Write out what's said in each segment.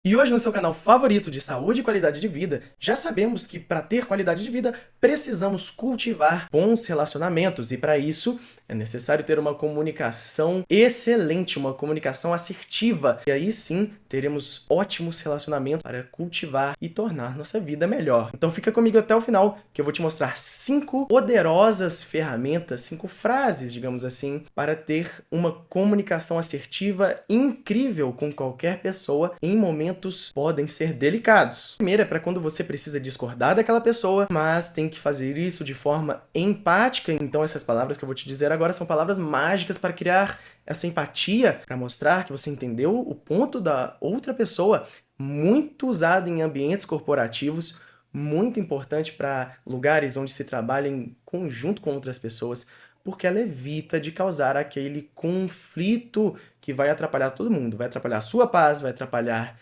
E hoje no seu canal favorito de saúde e qualidade de vida, já sabemos que para ter qualidade de vida, precisamos cultivar bons relacionamentos e para isso é necessário ter uma comunicação excelente, uma comunicação assertiva. E aí sim, teremos ótimos relacionamentos para cultivar e tornar nossa vida melhor. Então fica comigo até o final, que eu vou te mostrar 5 poderosas ferramentas, 5 frases, digamos assim, para ter uma comunicação assertiva incrível com qualquer pessoa em momentos podem ser delicados. Primeiro é para quando você precisa discordar daquela pessoa, mas tem que fazer isso de forma empática. Então essas palavras que eu vou te dizer agora são palavras mágicas para criar essa empatia, para mostrar que você entendeu o ponto da outra pessoa, muito usado em ambientes corporativos, muito importante para lugares onde se trabalha em conjunto com outras pessoas, porque ela evita de causar aquele conflito que vai atrapalhar todo mundo, vai atrapalhar a sua paz, vai atrapalhar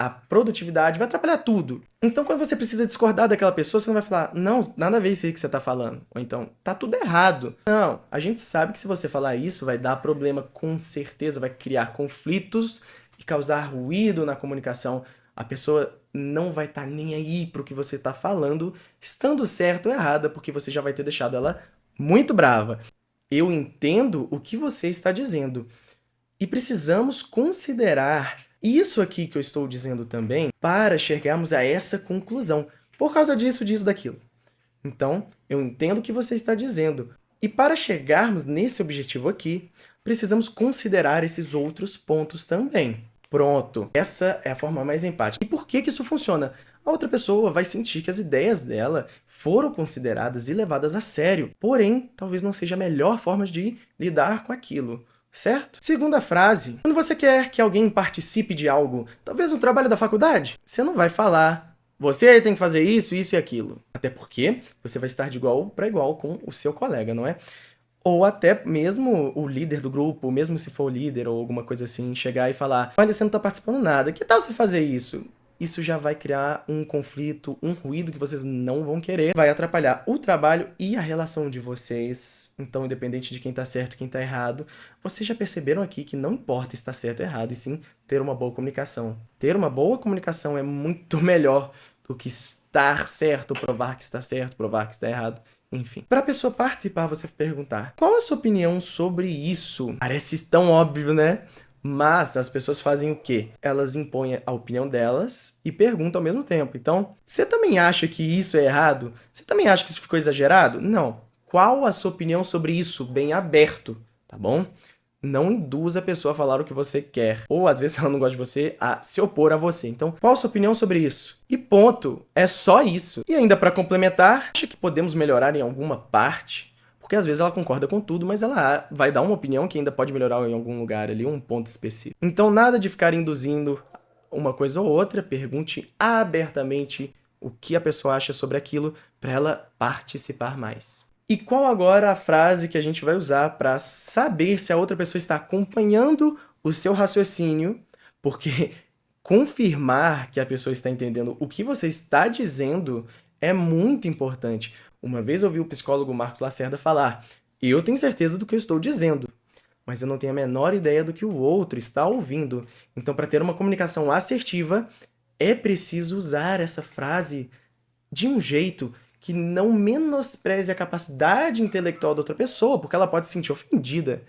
a produtividade, vai atrapalhar tudo. Então, quando você precisa discordar daquela pessoa, você não vai falar, não, nada a ver isso aí que você tá falando. Ou então, tá tudo errado. Não, a gente sabe que se você falar isso, vai dar problema com certeza, vai criar conflitos e causar ruído na comunicação. A pessoa não vai estar nem aí pro que você tá falando, estando certo ou errada, porque você já vai ter deixado ela muito brava. Eu entendo o que você está dizendo. E precisamos considerar isso aqui que eu estou dizendo também para chegarmos a essa conclusão. Por causa disso, disso, daquilo. Então, eu entendo o que você está dizendo. E para chegarmos nesse objetivo aqui, precisamos considerar esses outros pontos também. Pronto. Essa é a forma mais empática. E por que que isso funciona? A outra pessoa vai sentir que as ideias dela foram consideradas e levadas a sério, porém, talvez não seja a melhor forma de lidar com aquilo. Certo? Segunda frase. Quando você quer que alguém participe de algo, talvez no trabalho da faculdade, você não vai falar, você tem que fazer isso, isso e aquilo. Até porque você vai estar de igual para igual com o seu colega, não é? Ou até mesmo o líder do grupo, mesmo se for o líder ou alguma coisa assim, chegar e falar, olha, você não tá participando nada, que tal você fazer isso? Isso já vai criar um conflito, um ruído que vocês não vão querer, vai atrapalhar o trabalho e a relação de vocês. Então, independente de quem tá certo e quem tá errado, vocês já perceberam aqui que não importa estar certo ou errado, e sim ter uma boa comunicação. Ter uma boa comunicação é muito melhor do que estar certo, provar que está certo, provar que está errado. Enfim. Para a pessoa participar, você perguntar, qual a sua opinião sobre isso? Parece tão óbvio, né? Mas as pessoas fazem o quê? Elas impõem a opinião delas e perguntam ao mesmo tempo. Então, você também acha que isso é errado? Você também acha que isso ficou exagerado? Não. Qual a sua opinião sobre isso? Bem aberto, tá bom? Não induza a pessoa a falar o que você quer. Ou, às vezes, ela não gosta de você, a se opor a você. Então, qual a sua opinião sobre isso? E ponto. É só isso. E ainda para complementar, acha que podemos melhorar em alguma parte? Porque às vezes ela concorda com tudo, mas ela vai dar uma opinião que ainda pode melhorar em algum lugar ali, um ponto específico. Então, nada de ficar induzindo uma coisa ou outra, pergunte abertamente o que a pessoa acha sobre aquilo para ela participar mais. E qual agora a frase que a gente vai usar para saber se a outra pessoa está acompanhando o seu raciocínio? Porque confirmar que a pessoa está entendendo o que você está dizendo é muito importante. Uma vez eu ouvi o psicólogo Marcos Lacerda falar, eu tenho certeza do que eu estou dizendo, mas eu não tenho a menor ideia do que o outro está ouvindo. Então, para ter uma comunicação assertiva, é preciso usar essa frase de um jeito que não menospreze a capacidade intelectual da outra pessoa, porque ela pode se sentir ofendida.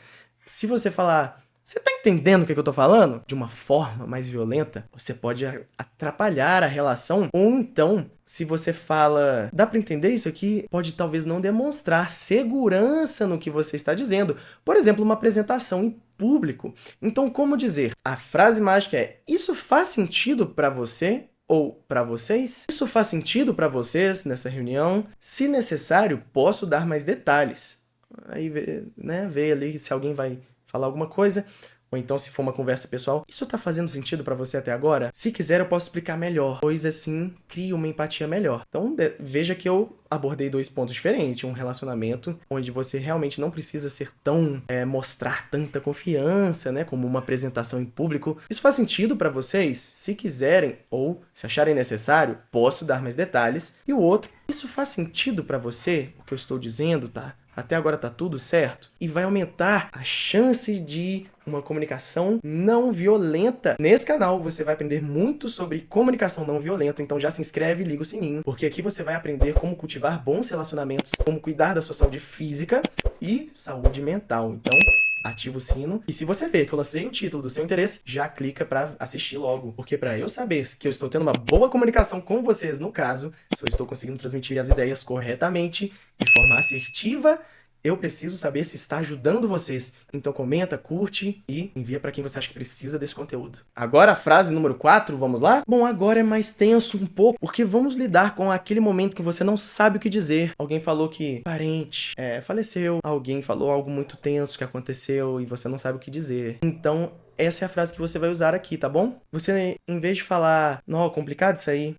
Se você falar, você tá entendendo o que eu tô falando? De uma forma mais violenta, você pode atrapalhar a relação. Ou então, se você fala, dá pra entender isso aqui? Pode talvez não demonstrar segurança no que você está dizendo. Por exemplo, uma apresentação em público. Então, como dizer? A frase mágica é, isso faz sentido pra você? Ou para vocês? Isso faz sentido para vocês nessa reunião? Se necessário, posso dar mais detalhes. Aí, né, vê ali se alguém vai falar alguma coisa, ou então se for uma conversa pessoal. Isso tá fazendo sentido para você até agora? Se quiser, eu posso explicar melhor, pois assim cria uma empatia melhor. Então, veja que eu abordei 2 pontos diferentes. Um relacionamento onde você realmente não precisa ser tão, mostrar tanta confiança, né, como uma apresentação em público. Isso faz sentido para vocês? Se quiserem, ou se acharem necessário, posso dar mais detalhes. E o outro, isso faz sentido para você, o que eu estou dizendo, tá? Até agora tá tudo certo? E vai aumentar a chance de uma comunicação não violenta. Nesse canal você vai aprender muito sobre comunicação não violenta, então já se inscreve e liga o sininho, porque aqui você vai aprender como cultivar bons relacionamentos, como cuidar da sua saúde física e saúde mental. Então, ativa o sino. E se você vê que eu lancei o título do seu interesse, já clica pra assistir logo. Porque pra eu saber que eu estou tendo uma boa comunicação com vocês, no caso, se eu estou conseguindo transmitir as ideias corretamente, de forma assertiva, eu preciso saber se está ajudando vocês. Então comenta, curte e envia pra quem você acha que precisa desse conteúdo. Agora a frase número 4, vamos lá? Bom, agora é mais tenso um pouco, porque vamos lidar com aquele momento que você não sabe o que dizer. Alguém falou que parente faleceu, alguém falou algo muito tenso que aconteceu e você não sabe o que dizer. Então, essa é a frase que você vai usar aqui, tá bom? Você, em vez de falar, não, complicado isso aí,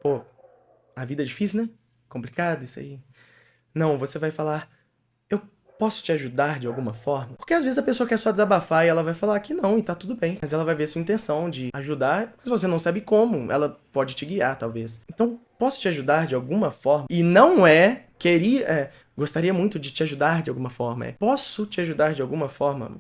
pô, a vida é difícil, né? Complicado isso aí. Não, você vai falar, eu posso te ajudar de alguma forma? Porque às vezes a pessoa quer só desabafar e ela vai falar que não, e tá tudo bem. Mas ela vai ver sua intenção de ajudar, mas você não sabe como. Ela pode te guiar, talvez. Então, posso te ajudar de alguma forma? E não gostaria muito de te ajudar de alguma forma. Posso te ajudar de alguma forma?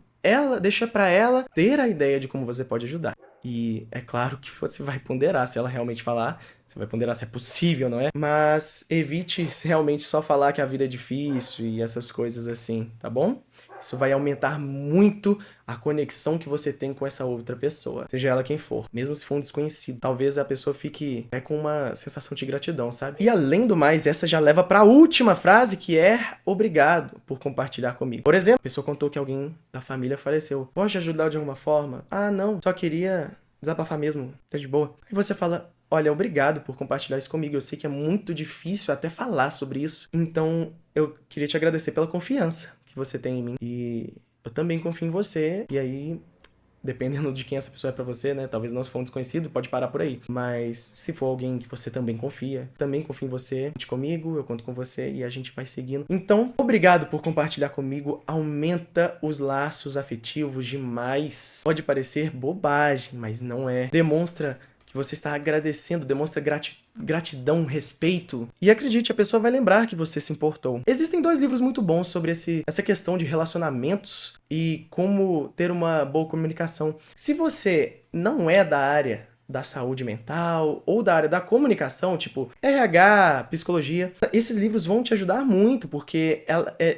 Deixa pra ela ter a ideia de como você pode ajudar. E é claro que você vai ponderar se ela realmente falar. Você vai ponderar se é possível, não é? Mas evite realmente só falar que a vida é difícil e essas coisas assim, tá bom? Isso vai aumentar muito a conexão que você tem com essa outra pessoa, seja ela quem for, mesmo se for um desconhecido. Talvez a pessoa fique com uma sensação de gratidão, sabe? E além do mais, essa já leva para a última frase, que é obrigado por compartilhar comigo. Por exemplo, a pessoa contou que alguém da família faleceu. Posso te ajudar de alguma forma? Ah, não, só queria desabafar mesmo, tá de boa. Aí você fala, olha, obrigado por compartilhar isso comigo. Eu sei que é muito difícil até falar sobre isso. Então, eu queria te agradecer pela confiança que você tem em mim. E eu também confio em você. E aí, dependendo de quem essa pessoa é pra você, né? Talvez não, se for um desconhecido, pode parar por aí. Mas se for alguém que você também confia, também confio em você. Conte comigo, eu conto com você e a gente vai seguindo. Então, obrigado por compartilhar comigo. Aumenta os laços afetivos demais. Pode parecer bobagem, mas não é. Demonstra que você está agradecendo, demonstra gratidão, respeito. E acredite, a pessoa vai lembrar que você se importou. Existem 2 livros muito bons sobre essa questão de relacionamentos e como ter uma boa comunicação. Se você não é da área da saúde mental ou da área da comunicação, tipo RH, psicologia, esses livros vão te ajudar muito, porque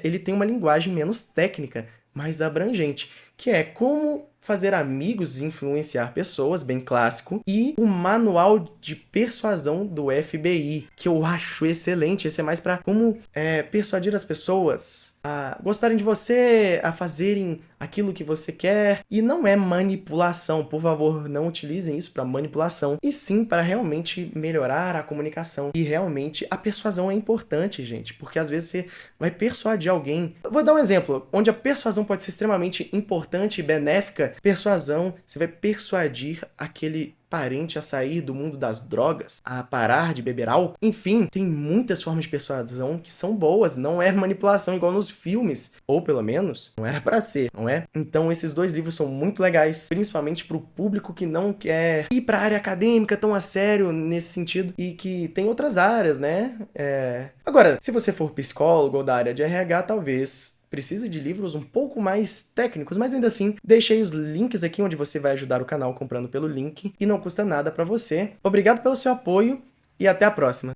ele tem uma linguagem menos técnica, mais abrangente, que é como fazer amigos e influenciar pessoas, bem clássico, e o manual de persuasão do FBI, que eu acho excelente. Esse é mais para como persuadir as pessoas a gostarem de você, a fazerem aquilo que você quer, e não é manipulação. Por favor, não utilizem isso para manipulação, e sim para realmente melhorar a comunicação. E realmente a persuasão é importante, gente, porque às vezes você vai persuadir alguém. Eu vou dar um exemplo onde a persuasão pode ser extremamente importante e benéfica. Persuasão, você vai persuadir aquele parente a sair do mundo das drogas, a parar de beber álcool. Enfim, tem muitas formas de persuasão que são boas, não é manipulação igual nos filmes, ou pelo menos não era pra ser, não é? Então esses 2 livros são muito legais, principalmente pro público que não quer ir pra área acadêmica tão a sério nesse sentido e que tem outras áreas, né? Agora, se você for psicólogo ou da área de RH, talvez precisa de livros um pouco mais técnicos, mas ainda assim, deixei os links aqui onde você vai ajudar o canal comprando pelo link e não custa nada pra você. Obrigado pelo seu apoio e até a próxima!